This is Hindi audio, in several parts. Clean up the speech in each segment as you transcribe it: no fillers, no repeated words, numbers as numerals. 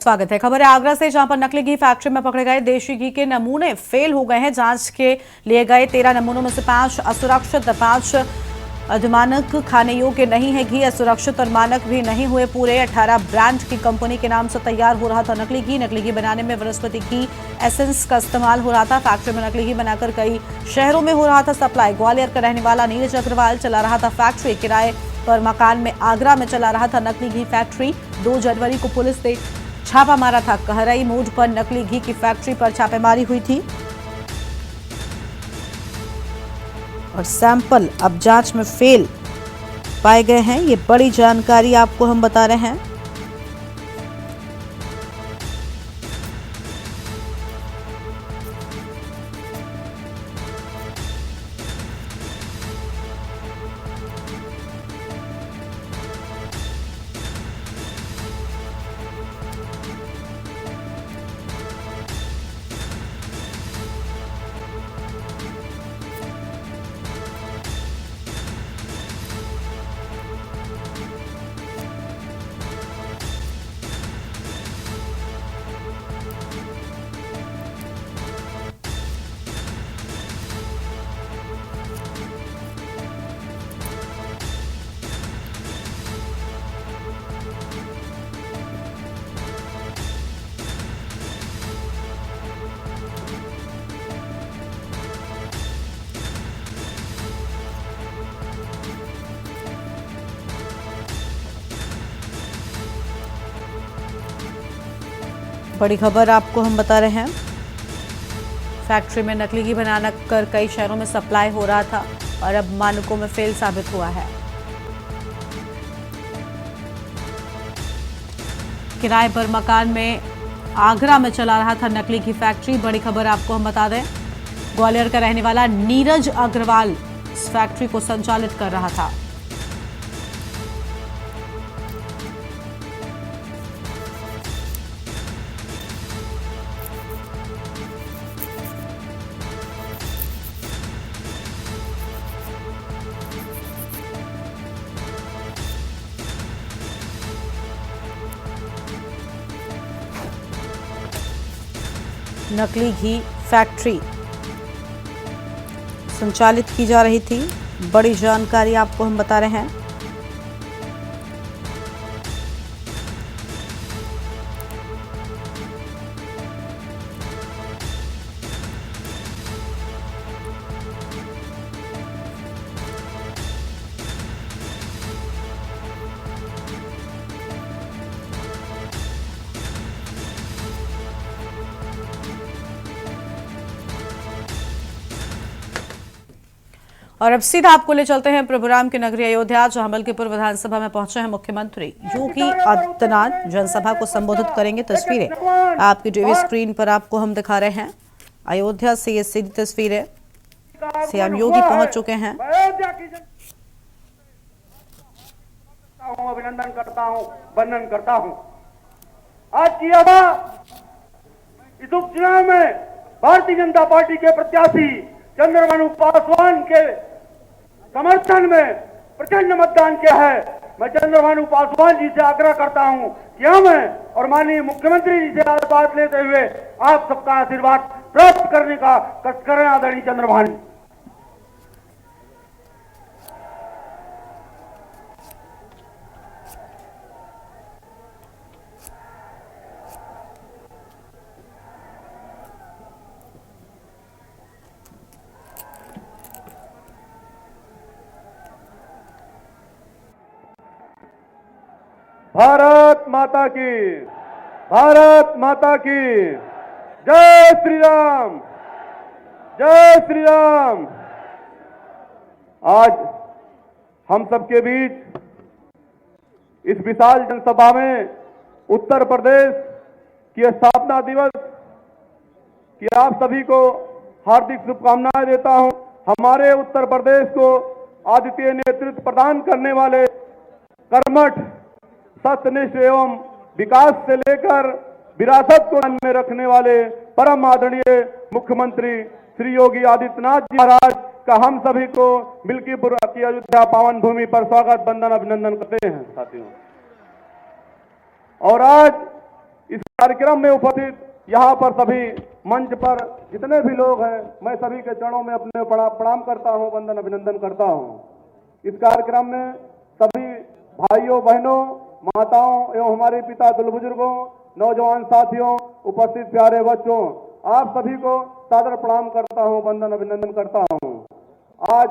स्वागत है। खबर है आगरा से, जहां पर नकली घी फैक्ट्री में पकड़े गए देशी घी के नमूने फेल हो गए हैं। जांच के लिए गए 13 नमूनों में से 5 असुरक्षित, 5 अधिमानक खाने योग्य नहीं है। घी असुरक्षित और मानक भी नहीं हुए पूरे। 18 ब्रांड की कंपनी के नाम से तैयार हो रहा था नकली घी। नकली घी बनाने में वनस्पति घी एसेंस का इस्तेमाल हो रहा था। फैक्ट्री में नकली घी बनाकर कई शहरों में हो रहा था सप्लाई। ग्वालियर का रहने वाला नीरज अग्रवाल चला रहा था फैक्ट्री। किराए पर मकान में आगरा में चला रहा था नकली घी फैक्ट्री। 2 जनवरी को पुलिस ने छापा मारा था। कहरई मोड़ पर नकली घी की फैक्ट्री पर छापेमारी हुई थी और सैंपल अब जांच में फेल पाए गए हैं। ये बड़ी जानकारी आपको हम बता रहे हैं। बड़ी खबर आपको हम बता रहे हैं। फैक्ट्री में नकली घी बनाना कर कई शहरों में सप्लाई हो रहा था और अब मानकों में फेल साबित हुआ है। किराए पर मकान में आगरा में चला रहा था नकली घी फैक्ट्री। बड़ी खबर आपको हम बता दें, ग्वालियर का रहने वाला नीरज अग्रवाल इस फैक्ट्री को संचालित कर रहा था। नकली घी फैक्ट्री संचालित की जा रही थी। बड़ी जानकारी आपको हम बता रहे हैं। और अब सीधा आपको ले चलते हैं प्रभुराम की नगरी अयोध्या, जहां मलकीपुर विधानसभा में पहुंचे हैं मुख्यमंत्री योगी आदित्यनाथ। जनसभा को संबोधित करेंगे। तस्वीरें आपकी टीवी स्क्रीन पर आपको हम दिखा रहे हैं। अयोध्या से ये सीधी तस्वीरें, सीएम योगी पहुंच चुके हैं। अभिनंदन करता हूं, वंदन करता हूं। आज की इस उपचुनाव में भारतीय जनता पार्टी के प्रत्याशी चंद्रभानु पासवान के समर्थन में प्रचंड मतदान किया है। मैं चंद्रभानु पासवान जी से आग्रह करता हूं कि हमें और माननीय मुख्यमंत्री जी से बात लेते हुए आप सबका आशीर्वाद प्राप्त करने का कष्ट करें। आदरणीय चंद्रभानु। भारत माता की, भारत माता की जय श्री राम, जय श्री राम। आज हम सबके बीच इस विशाल जनसभा में उत्तर प्रदेश की स्थापना दिवस की आप सभी को हार्दिक शुभकामनाएं देता हूं। हमारे उत्तर प्रदेश को अद्वितीय नेतृत्व प्रदान करने वाले कर्मठ, सत्यनिष्ठ एवं विकास से लेकर विरासत को ध्यान में रखने वाले परम आदरणीय मुख्यमंत्री श्री योगी आदित्यनाथ जी महाराज का हम सभी को मलकीपुर की अयोध्या पावन भूमि पर स्वागत, वंदन, अभिनंदन करते हैं साथियों। और आज इस कार्यक्रम में उपस्थित यहाँ पर सभी मंच पर जितने भी लोग हैं, मैं सभी के चरणों में अपने प्रणाम करता हूँ, वंदन अभिनंदन करता हूँ। इस कार्यक्रम में सभी भाइयों बहनों, माताओं एवं हमारे पिता दुल बुजुर्गों, नौजवान साथियों, उपस्थित प्यारे बच्चों, आप सभी को सादर प्रणाम करता हूँ, वंदन अभिनंदन करता हूँ। आज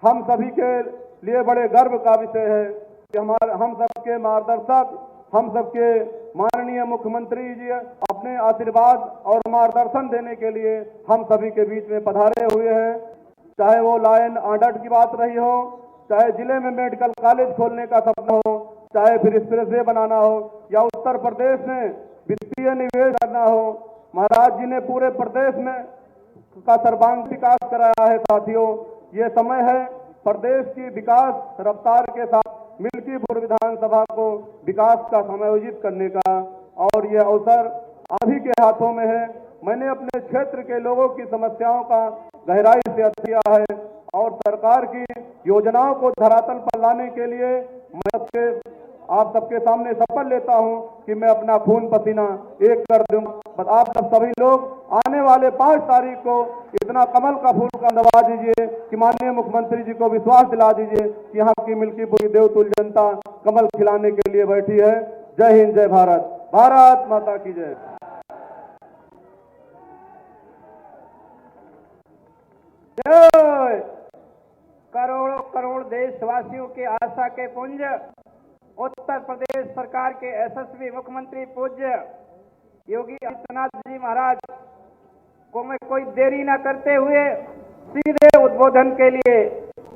हम सभी के लिए बड़े गर्व का विषय है कि हम सबके मार्गदर्शक, हम सबके माननीय मुख्यमंत्री जी अपने आशीर्वाद और मार्गदर्शन देने के लिए हम सभी के बीच में पधारे हुए हैं। चाहे वो लायन ऑडिट की बात रही हो, चाहे जिले में मेडिकल कॉलेज खोलने का सपना हो, चाहे फिर एक्सप्रेसवे बनाना हो, या उत्तर प्रदेश में वित्तीय निवेश करना हो, महाराज जी ने पूरे प्रदेश में का सर्वांगीण विकास कराया है। साथियों, ये समय है प्रदेश की विकास रफ्तार के साथ मिल्कीपुर विधानसभा को विकास का समायोजित करने का, और यह अवसर आप ही के हाथों में है। मैंने अपने क्षेत्र के लोगों की समस्याओं का गहराई से अध्ययन किया है और सरकार की योजनाओं को धरातल पर लाने के लिए मैं आप सबके सामने शपथ लेता हूं कि मैं अपना खून पसीना एक कर दूंगा। बस आप सब सभी लोग आने वाले 5 तारीख को इतना कमल का फूल का दबा दीजिए कि माननीय मुख्यमंत्री जी को विश्वास दिला दीजिए कि यहाँ की मिल्कीपुर की देवतुल्य जनता कमल खिलाने के लिए बैठी है। जय हिंद, जय भारत, भारत माता की जय। जय। करोड़ों करोड़ देशवासियों की आशा के पुंज उत्तर प्रदेश सरकार के यशस्वी मुख्यमंत्री पूज्य योगी आदित्यनाथ जी महाराज को मैं कोई देरी न करते हुए सीधे उद्बोधन के लिए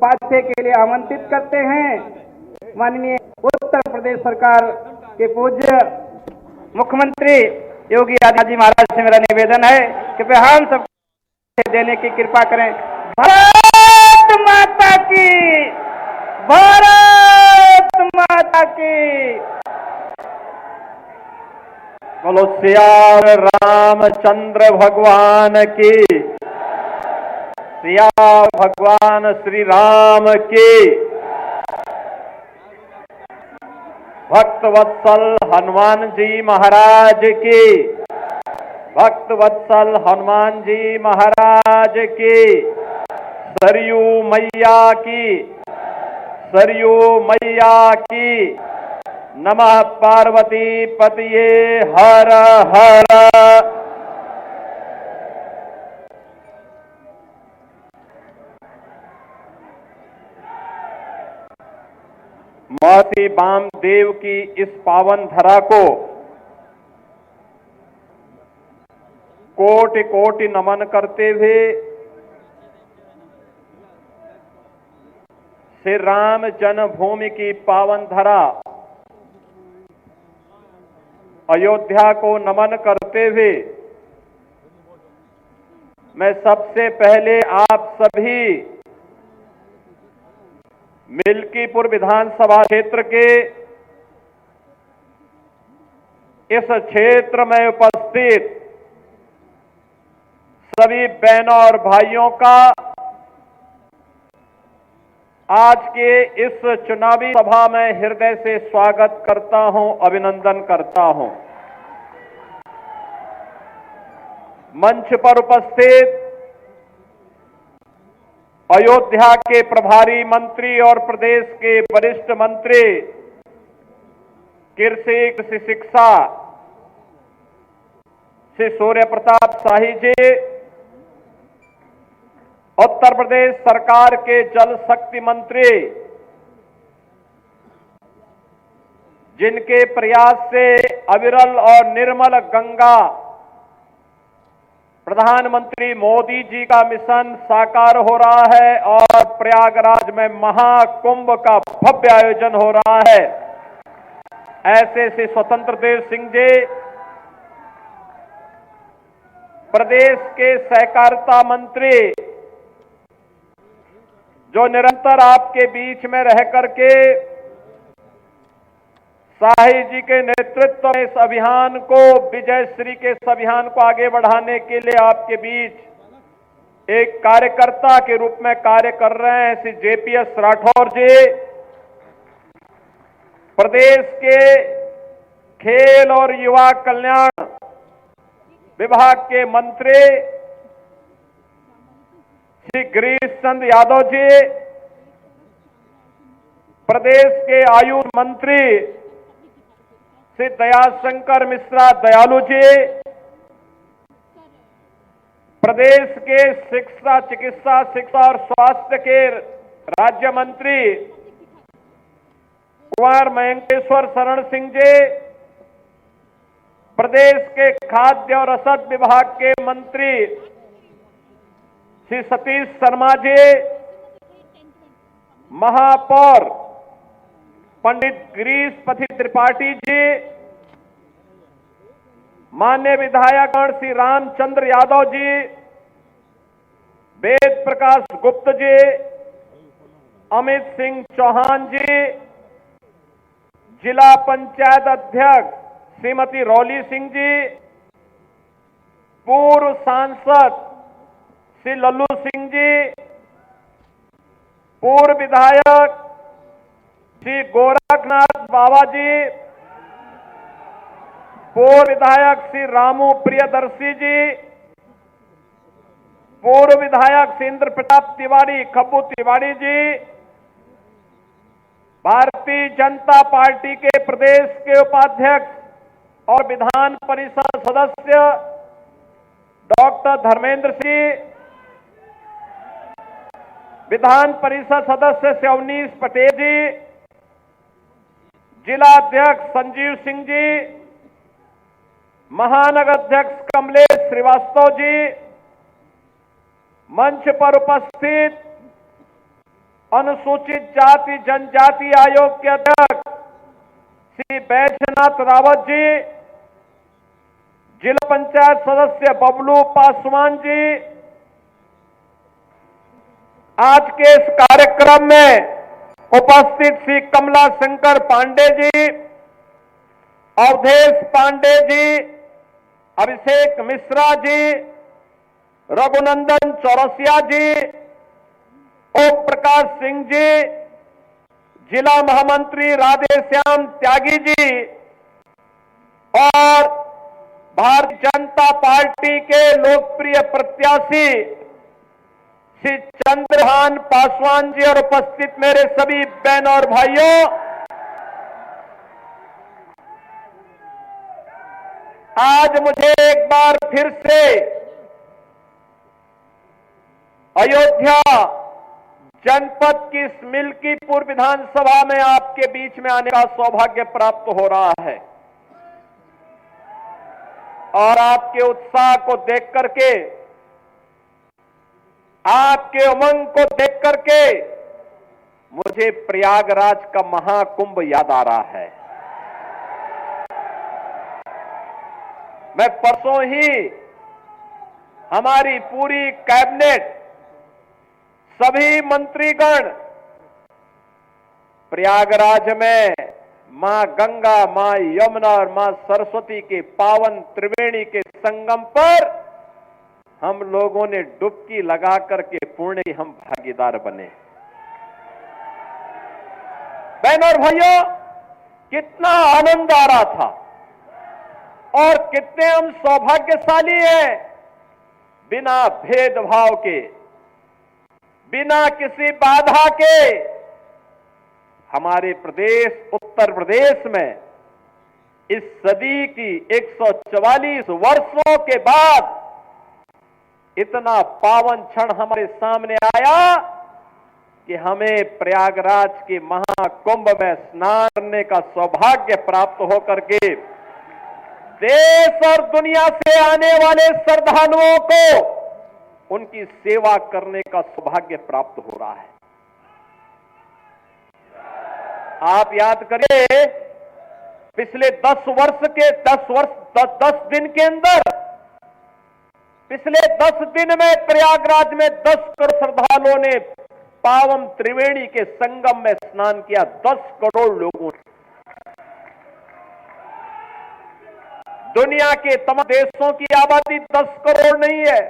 पाठ्य के लिए आमंत्रित करते हैं। माननीय उत्तर प्रदेश सरकार के पूज्य मुख्यमंत्री योगी आदित्यनाथ जी महाराज से मेरा निवेदन है कि वे हम सब देने की कृपा करें। भारत माता की, भारत माता की। बोलो सियावर रामचंद्र भगवान की, सियावर भगवान श्री राम की। भक्त वत्सल हनुमान जी महाराज की, भक्त वत्सल हनुमान जी महाराज की। सरयू मैया की, सरयू मैया की। नमः पार्वती पतिये हर हर। महर्षि वामदेव की इस पावन धरा को कोटि कोटि नमन करते हुए श्री राम जन्मभूमि की पावन धरा अयोध्या को नमन करते हुए मैं सबसे पहले आप सभी मिल्कीपुर विधानसभा क्षेत्र के इस क्षेत्र में उपस्थित सभी बहनों और भाइयों का आज के इस चुनावी सभा में हृदय से स्वागत करता हूं, अभिनंदन करता हूं। मंच पर उपस्थित अयोध्या के प्रभारी मंत्री और प्रदेश के वरिष्ठ मंत्री कृषि शिक्षा श्री सूर्य प्रताप शाही जी, उत्तर प्रदेश सरकार के जल शक्ति मंत्री जिनके प्रयास से अविरल और निर्मल गंगा प्रधानमंत्री मोदी जी का मिशन साकार हो रहा है और प्रयागराज में महाकुंभ का भव्य आयोजन हो रहा है। ऐसे श्री स्वतंत्र देव सिंह जी प्रदेश के सहकारिता मंत्री जो निरंतर आपके बीच में रह करके शाही जी के नेतृत्व में इस अभियान को, विजय श्री के इस अभियान को आगे बढ़ाने के लिए आपके बीच एक कार्यकर्ता के रूप में कार्य कर रहे हैं श्री जेपीएस राठौर जी। प्रदेश के खेल और युवा कल्याण विभाग के मंत्री श्री गिरीश चंद्र यादव जी, प्रदेश के आयुष मंत्री श्री दयाशंकर मिश्रा दयालु जी, प्रदेश के चिकित्सा और स्वास्थ्य के राज्य मंत्री कुंवर मयंकेश्वर शरण सिंह जी, प्रदेश के खाद्य और रसद विभाग के मंत्री श्री सतीश शर्मा जी, महापौर पंडित गिरीश पति त्रिपाठी जी, माननीय विधायकगण श्री रामचंद्र यादव जी, वेद प्रकाश गुप्त जी, अमित सिंह चौहान जी, जिला पंचायत अध्यक्ष श्रीमती रौली सिंह जी, पूर्व सांसद श्री लल्लू सिंह जी, पूर्व विधायक श्री गोरखनाथ बाबा जी, पूर्व विधायक श्री रामू प्रियदर्शी जी, पूर्व विधायक श्री इंद्र प्रताप तिवारी खब्बू तिवारी जी, भारतीय जनता पार्टी के प्रदेश के उपाध्यक्ष और विधान परिषद सदस्य डॉक्टर धर्मेंद्र सिंह, विधान परिषद सदस्य श्री अवनीश पटेल जी, जिला अध्यक्ष संजीव सिंह जी, महानगर अध्यक्ष कमलेश श्रीवास्तव जी, मंच पर उपस्थित अनुसूचित जाति जनजाति आयोग के अध्यक्ष श्री बैजनाथ रावत जी, जिला पंचायत सदस्य बबलू पासवान जी, आज के इस कार्यक्रम में उपस्थित श्री कमला शंकर पांडे जी, अवधेश पांडे जी, अभिषेक मिश्रा जी, रघुनंदन चौरसिया जी, ओम प्रकाश सिंह जी, जिला महामंत्री राधेश्याम त्यागी जी और भारतीय जनता पार्टी के लोकप्रिय प्रत्याशी श्री चंद्रभान पासवान जी और उपस्थित मेरे सभी बहन और भाइयों, आज मुझे एक बार फिर से अयोध्या जनपद की इस मिल्कीपुर विधानसभा में आपके बीच में आने का सौभाग्य प्राप्त हो रहा है और आपके उत्साह को देख करके, आपके उमंग को देख करके मुझे प्रयागराज का महाकुंभ याद आ रहा है। मैं परसों ही हमारी पूरी कैबिनेट, सभी मंत्रीगण प्रयागराज में मां गंगा, मां यमुना और मां सरस्वती के पावन त्रिवेणी के संगम पर हम लोगों ने डुबकी लगा करके पुण्य की हम भागीदार बने। बहनों और भाइयों, कितना आनंद आ रहा था और कितने हम सौभाग्यशाली हैं, बिना भेदभाव के, बिना किसी बाधा के हमारे प्रदेश उत्तर प्रदेश में इस सदी की 144 वर्षों के बाद इतना पावन क्षण हमारे सामने आया कि हमें प्रयागराज के महाकुंभ में स्नान करने का सौभाग्य प्राप्त होकर के देश और दुनिया से आने वाले श्रद्धालुओं को उनकी सेवा करने का सौभाग्य प्राप्त हो रहा है। आप याद करिए, पिछले 10 दिन के अंदर, पिछले 10 दिन में प्रयागराज में 10 करोड़ श्रद्धालुओं ने पावन त्रिवेणी के संगम में स्नान किया। 10 करोड़ लोगों ने, दुनिया के तमाम देशों की आबादी 10 करोड़ नहीं है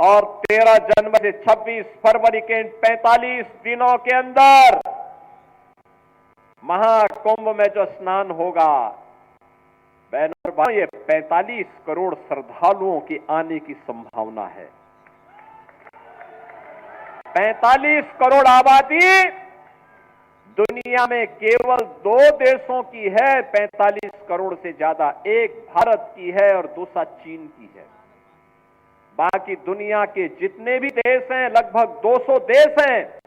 और 13 जनवरी से 26 फरवरी के इन 45 दिनों के अंदर महाकुंभ में जो स्नान होगा, बहनों और भाइयों, ये 45 करोड़ श्रद्धालुओं के आने की संभावना है। 45 करोड़ आबादी दुनिया में केवल 2 देशों की है, 45 करोड़ से ज्यादा। एक भारत की है और दूसरा चीन की है। बाकी दुनिया के जितने भी देश हैं, लगभग 200 देश हैं,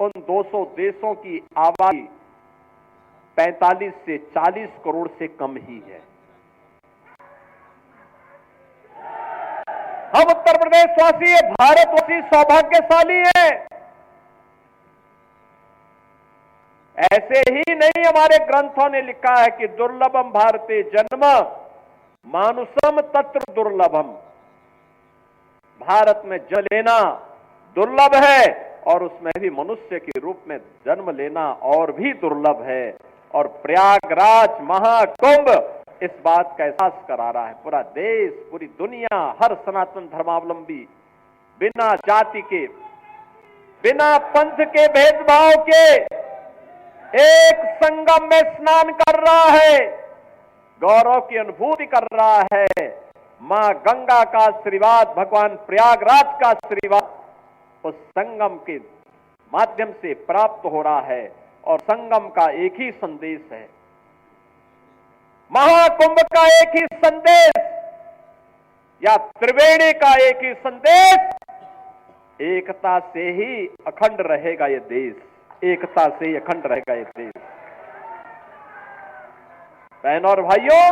उन 200 देशों की आबादी 45 से 40 करोड़ से कम ही है। हम उत्तर प्रदेशवासी, भारतवासी सौभाग्यशाली हैं। ऐसे ही नहीं, हमारे ग्रंथों ने लिखा है कि दुर्लभम भारते जन्म मानुषम तत्र दुर्लभम। भारत में जन्म लेना दुर्लभ है और उसमें भी मनुष्य के रूप में जन्म लेना और भी दुर्लभ है। और प्रयागराज महाकुंभ इस बात का एहसास करा रहा है। पूरा देश, पूरी दुनिया, हर सनातन धर्मावलंबी बिना जाति के, बिना पंथ के भेदभाव के एक संगम में स्नान कर रहा है, गौरव की अनुभूति कर रहा है। मां गंगा का आशीर्वाद, भगवान प्रयागराज का आशीर्वाद उस संगम के माध्यम से प्राप्त हो रहा है। और संगम का एक ही संदेश है, महाकुंभ का एक ही संदेश, या त्रिवेणी का एक ही संदेश, एकता से ही अखंड रहेगा ये देश, एकता से ही अखंड रहेगा ये देश। बहनों और भाइयों,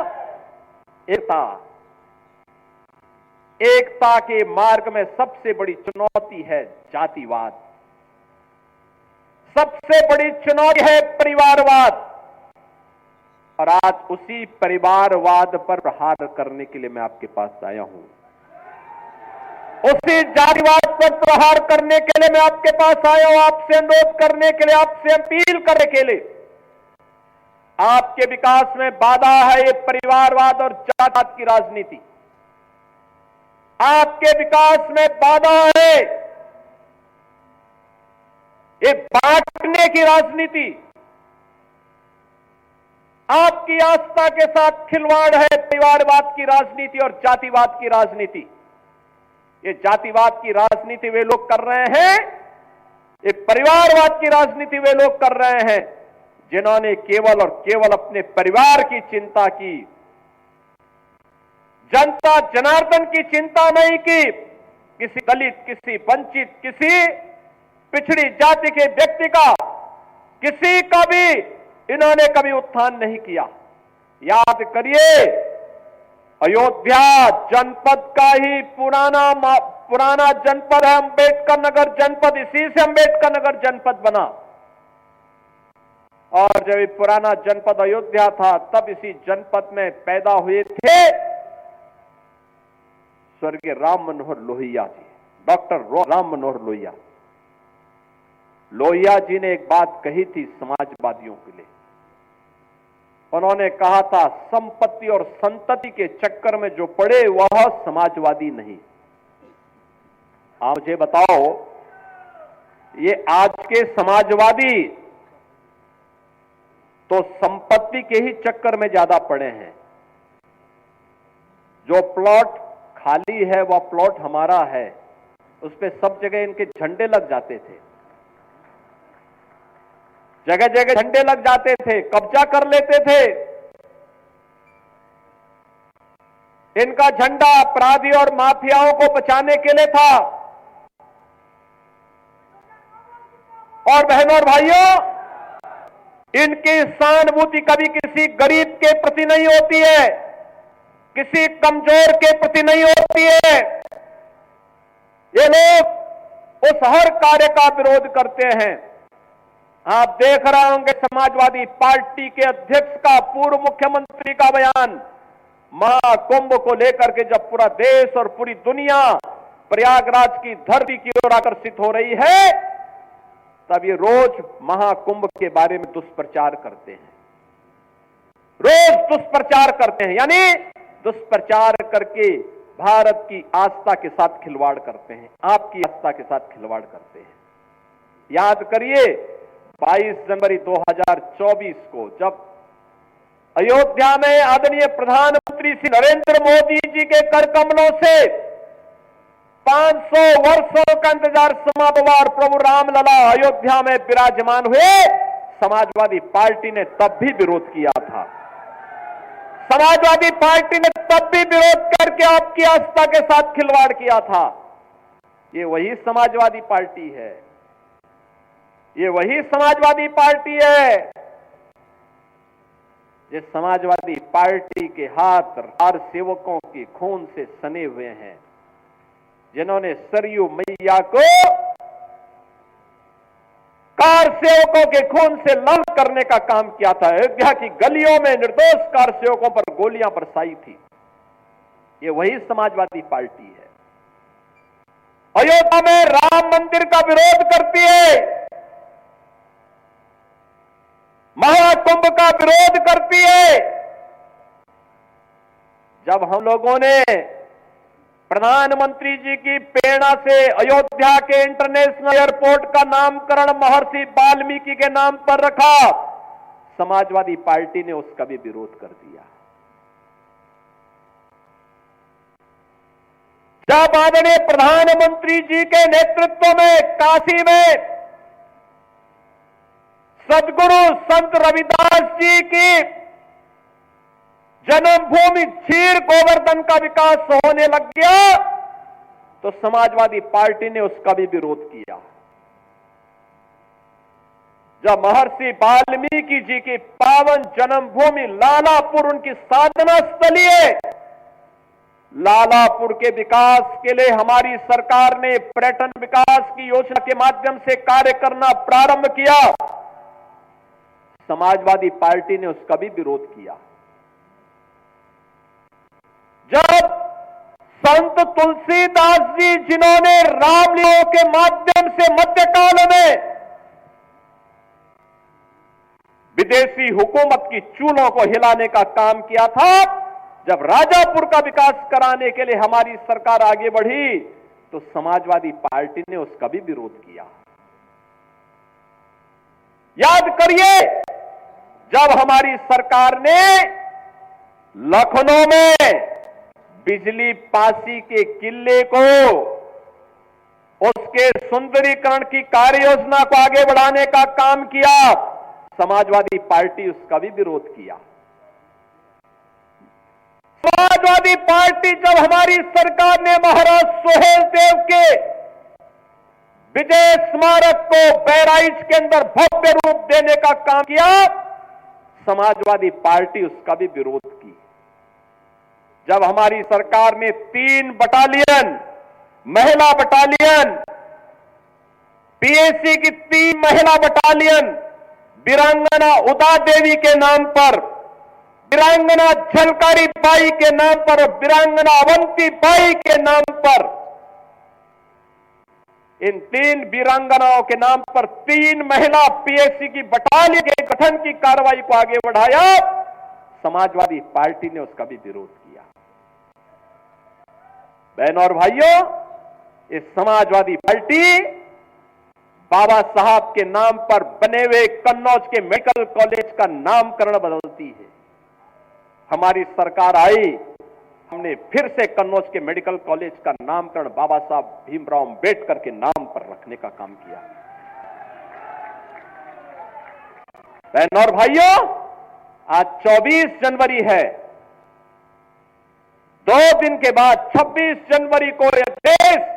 एकता के मार्ग में सबसे बड़ी चुनौती है जातिवाद, सबसे बड़ी चुनौती है परिवारवाद। और आज उसी परिवारवाद पर प्रहार करने के लिए मैं आपके पास आया हूं। उसी जातिवाद पर प्रहार करने के लिए मैं आपके पास आया हूं, आपसे अनुरोध करने के लिए, आपसे अपील करने के लिए। आपके विकास में बाधा है ये परिवारवाद और जातिवाद की राजनीति। आपके विकास में बाधा है ये बांटने की राजनीति। आपकी आस्था के साथ खिलवाड़ है परिवारवाद की राजनीति और जातिवाद की राजनीति। ये जातिवाद की राजनीति वे लोग कर रहे हैं, ये परिवारवाद की राजनीति वे लोग कर रहे हैं जिन्होंने केवल और केवल अपने परिवार की चिंता की, जनता जनार्दन की चिंता नहीं की। किसी दलित, किसी वंचित, किसी पिछड़ी जाति के व्यक्ति का, किसी का भी इन्होंने कभी उत्थान नहीं किया। याद करिए, अयोध्या जनपद का ही पुराना जनपद है अंबेडकर नगर जनपद, इसी से अंबेडकर नगर जनपद बना। और जब ये पुराना जनपद अयोध्या था, तब इसी जनपद में पैदा हुए थे स्वर्गीय राम मनोहर लोहिया जी, डॉक्टर राम मनोहर लोहिया। लोहिया जी ने एक बात कही थी समाजवादियों के लिए। उन्होंने कहा था, संपत्ति और संतति के चक्कर में जो पड़े वह समाजवादी नहीं। आप मुझे बताओ, ये आज के समाजवादी तो संपत्ति के ही चक्कर में ज्यादा पड़े हैं। जो प्लॉट खाली है वह प्लॉट हमारा है, उस पे सब जगह इनके झंडे लग जाते थे, जगह जगह झंडे लग जाते थे, कब्जा कर लेते थे। इनका झंडा अपराधी और माफियाओं को बचाने के लिए था। और बहनों और भाइयों, इनकी सहानुभूति कभी किसी गरीब के प्रति नहीं होती है, किसी कमजोर के प्रति नहीं होती है। ये लोग उस हर कार्य का विरोध करते हैं। आप देख रहे होंगे समाजवादी पार्टी के अध्यक्ष का, पूर्व मुख्यमंत्री का बयान महाकुंभ को लेकर के, जब पूरा देश और पूरी दुनिया प्रयागराज की धरती की ओर आकर्षित हो रही है, तब ये रोज महाकुंभ के बारे में दुष्प्रचार करते हैं, रोज दुष्प्रचार करते हैं। यानी दुष्प्रचार करके भारत की आस्था के साथ खिलवाड़ करते हैं, आपकी आस्था के साथ खिलवाड़ करते हैं। याद करिए, 22 जनवरी 2024 को जब अयोध्या में आदरणीय प्रधानमंत्री श्री नरेंद्र मोदी जी के कर कमलों से 500 वर्षों का इंतजार समाप्त हुआ और प्रभु रामलला अयोध्या में विराजमान हुए, समाजवादी पार्टी ने तब भी विरोध किया था। समाजवादी पार्टी ने तब भी विरोध करके आपकी आस्था के साथ खिलवाड़ किया था। ये वही समाजवादी पार्टी है, ये वही समाजवादी पार्टी है जिस समाजवादी पार्टी के हाथ कार सेवकों के खून से सने हुए हैं, जिन्होंने सरयू मैया को कार सेवकों के खून से लाल करने का काम किया था। अयोध्या की गलियों में निर्दोष कार सेवकों पर गोलियां बरसाई थी। ये वही समाजवादी पार्टी है। अयोध्या में राम मंदिर का विरोध करती है, महाकुंभ का विरोध करती है। जब हम लोगों ने प्रधानमंत्री जी की प्रेरणा से अयोध्या के इंटरनेशनल एयरपोर्ट का नामकरण महर्षि वाल्मीकि के नाम पर रखा, समाजवादी पार्टी ने उसका भी विरोध कर दिया। जब आदरणीय प्रधानमंत्री जी के नेतृत्व में काशी में सदगुरु संत रविदास जी की जन्मभूमि क्षीर गोवर्धन का विकास होने लग गया, तो समाजवादी पार्टी ने उसका भी विरोध किया। जब महर्षि वाल्मीकि जी की पावन जन्मभूमि लालापुर उनकी साधना स्थली है, लालापुर के विकास के लिए हमारी सरकार ने पर्यटन विकास की योजना के माध्यम से कार्य करना प्रारंभ किया, समाजवादी पार्टी ने उसका भी विरोध किया। जब संत तुलसीदास जी, जिन्होंने रामलीला के माध्यम से मध्यकाल में विदेशी हुकूमत की चूलों को हिलाने का काम किया था, जब राजापुर का विकास कराने के लिए हमारी सरकार आगे बढ़ी, तो समाजवादी पार्टी ने उसका भी विरोध किया। याद करिए, जब हमारी सरकार ने लखनऊ में बिजली पासी के किले को, उसके सुंदरीकरण की कार्य योजना को आगे बढ़ाने का काम किया, समाजवादी पार्टी उसका भी विरोध किया। समाजवादी पार्टी जब हमारी सरकार ने महाराज सोहेल देव के विजय स्मारक को बहराइच के अंदर भव्य रूप देने का काम किया, समाजवादी पार्टी उसका भी विरोध की। जब हमारी सरकार ने 3 बटालियन, महिला बटालियन, पीएसी की 3 महिला बटालियन, वीरांगना उदा देवी के नाम पर, वीरांगना झलकारी बाई के नाम पर, वीरांगना अवंती बाई के नाम पर, इन 3 वीरांगनाओं के नाम पर 3 महिला पीएसी की बटालियन के गठन की कार्रवाई को आगे बढ़ाया, समाजवादी पार्टी ने उसका भी विरोध किया। बहनों और भाइयों, इस समाजवादी पार्टी बाबा साहब के नाम पर बने हुए कन्नौज के मेडिकल कॉलेज का नामकरण बदलती है। हमारी सरकार आई, हमने फिर से कन्नौज के मेडिकल कॉलेज का नामकरण बाबा साहब भीमराव अंबेडकर के नाम पर रखने का काम किया। बहनों और भाइयों, आज 24 जनवरी है। 2 दिन के बाद 26 जनवरी को यह देश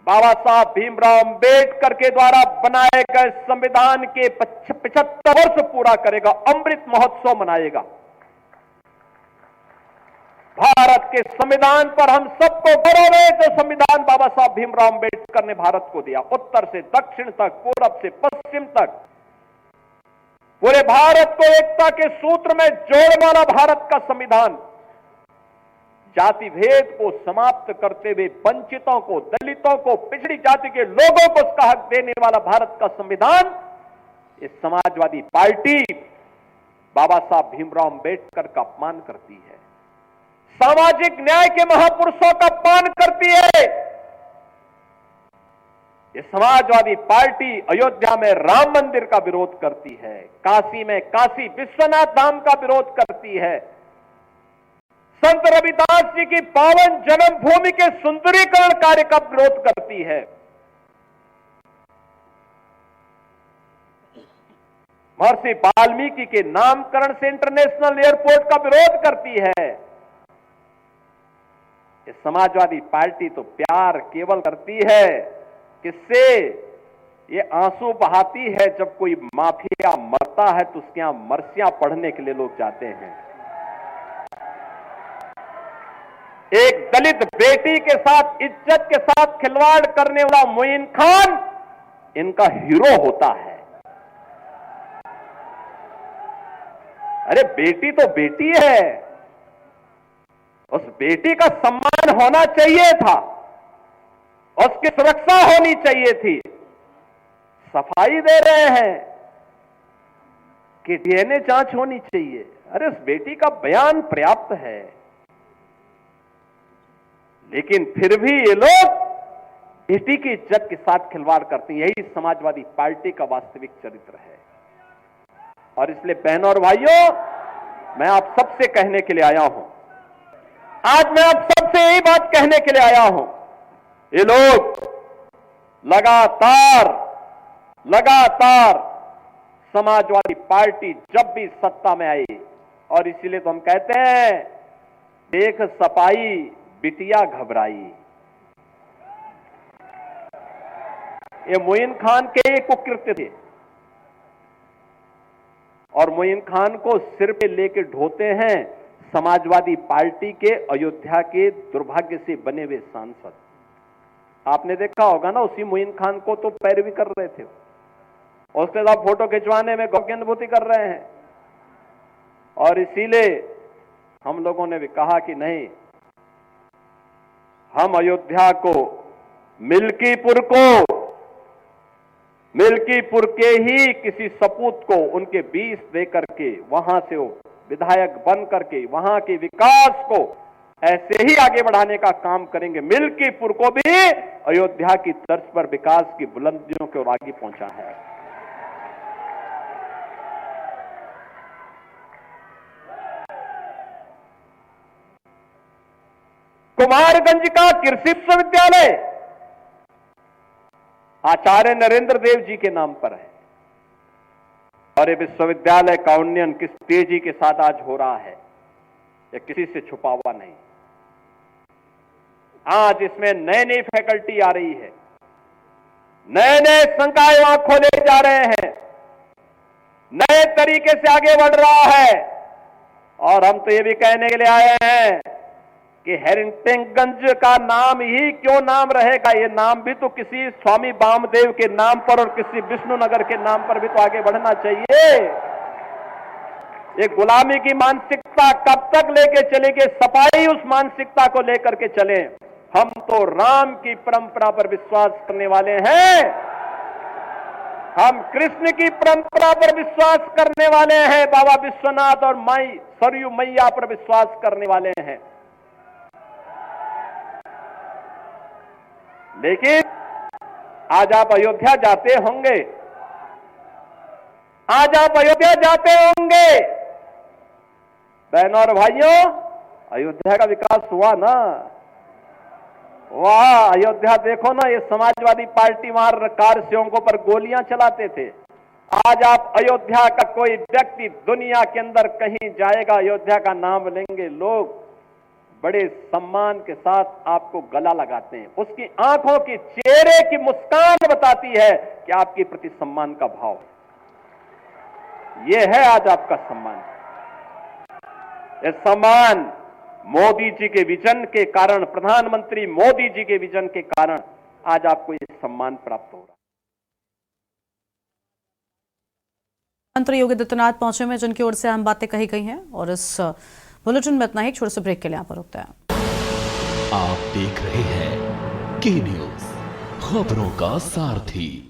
बाबा साहब भीमराव अंबेडकर के द्वारा बनाए गए संविधान के 75 वर्ष पूरा करेगा, अमृत महोत्सव मनाएगा। भारत के संविधान पर हम सबको गर्व है, जो संविधान बाबा साहब भीमराव अंबेडकर ने भारत को दिया। उत्तर से दक्षिण तक, पूरब से पश्चिम तक, पूरे भारत को एकता के सूत्र में जोड़ने वाला भारत का संविधान, जाति भेद को समाप्त करते हुए वंचितों को, दलितों को, पिछड़ी जाति के लोगों को उसका हक देने वाला भारत का संविधान, इस समाजवादी पार्टी बाबा साहब भीमराव अंबेडकर का अपमान करती है, सामाजिक न्याय के महापुरुषों का अपमान करती है। ये समाजवादी पार्टी अयोध्या में राम मंदिर का विरोध करती है, काशी में काशी विश्वनाथ धाम का विरोध करती है, संत रविदास जी की पावन जन्मभूमि के सुंदरीकरण कार्य का विरोध करती है, महर्षि वाल्मीकि के नामकरण से इंटरनेशनल एयरपोर्ट का विरोध करती है। ये समाजवादी पार्टी तो प्यार केवल करती है, किससे? ये आंसू बहाती है जब कोई माफिया मरता है तो उसके यहां मरसियां पढ़ने के लिए लोग जाते हैं। एक दलित बेटी के साथ, इज्जत के साथ खिलवाड़ करने वाला मोइन खान इनका हीरो होता है। अरे बेटी तो बेटी है, उस बेटी का सम्मान होना चाहिए था, उसकी सुरक्षा होनी चाहिए थी। सफाई दे रहे हैं कि डीएनए जांच होनी चाहिए। अरे उस बेटी का बयान पर्याप्त है, लेकिन फिर भी ये लोग बेटी की इज्जत के साथ खिलवाड़ करते हैं। यही समाजवादी पार्टी का वास्तविक चरित्र है। और इसलिए बहनों और भाइयों, मैं आप सबसे कहने के लिए आया हूं, आज मैं आप सबसे यही बात कहने के लिए आया हूं, ये लोग लगातार समाजवादी पार्टी जब भी सत्ता में आई, और इसीलिए तो हम कहते हैं देख सपाई बिटिया घबराई। ये मोइन खान के कुकृत्य थे, और मोइन खान को सिर पे लेके ढोते हैं समाजवादी पार्टी के अयोध्या के दुर्भाग्य से बने हुए सांसद। आपने देखा होगा ना, उसी मोइन खान को तो पैरवी कर रहे थे, और उसके साथ फोटो खिंचवाने में गौ की अनुभूति कर रहे हैं। और इसीलिए हम लोगों ने भी कहा कि नहीं, हम अयोध्या को मिल्कीपुर के ही किसी सपूत को उनके 20 दे करके वहां से वो विधायक बन करके वहां के विकास को ऐसे ही आगे बढ़ाने का काम करेंगे। मिल्कीपुर को भी अयोध्या की तर्ज पर विकास की बुलंदियों की ओर आगे पहुंचा है। कुमारगंज का कृषि विश्वविद्यालय आचार्य नरेंद्र देव जी के नाम पर है, और ये विश्वविद्यालय का उन्नयन किस तेजी के साथ आज हो रहा है, ये किसी से छुपा हुआ नहीं। आज इसमें नई नई फैकल्टी आ रही है, नए नए संकाय वहां खोले जा रहे हैं, नए तरीके से आगे बढ़ रहा है। और हम तो ये भी कहने के लिए आए हैं कि हेरिटेजगंज का नाम ही क्यों नाम रहेगा, ये नाम भी तो किसी स्वामी वामदेव के नाम पर और किसी विष्णुनगर के नाम पर भी तो आगे बढ़ना चाहिए। ये गुलामी की मानसिकता कब तक लेके चलेंगे? सफाई उस मानसिकता को लेकर के चले। हम तो राम की परंपरा पर विश्वास करने वाले हैं, हम कृष्ण की परंपरा पर विश्वास करने वाले हैं, बाबा विश्वनाथ और माई सरयू मैया पर विश्वास करने वाले हैं। लेकिन आज आप अयोध्या जाते होंगे, बहनों और भाइयों, अयोध्या का विकास हुआ ना। वाह, अयोध्या देखो ना, ये समाजवादी पार्टी वहां कार सेवकों पर गोलियां चलाते थे। आज आप अयोध्या का कोई व्यक्ति दुनिया के अंदर कहीं जाएगा, अयोध्या का नाम लेंगे, लोग बड़े सम्मान के साथ आपको गला लगाते हैं। उसकी आंखों की, चेहरे की मुस्कान बताती है कि आपके प्रति सम्मान का भाव। यह है आज आपका सम्मान। यह सम्मान मोदी जी के विजन के कारण, प्रधानमंत्री मोदी जी के विजन के कारण आज आपको यह सम्मान प्राप्त हो रहा है। मंत्री योगी आदित्यनाथ पहुंचे में, जिनकी ओर से अहम बातें कही गई हैं। और इस बुलेटिन में इतना ही, छोटे से ब्रेक के लिए यहाँ पर रुकते हैं। आप देख रहे हैं के न्यूज़, खबरों का सारथी।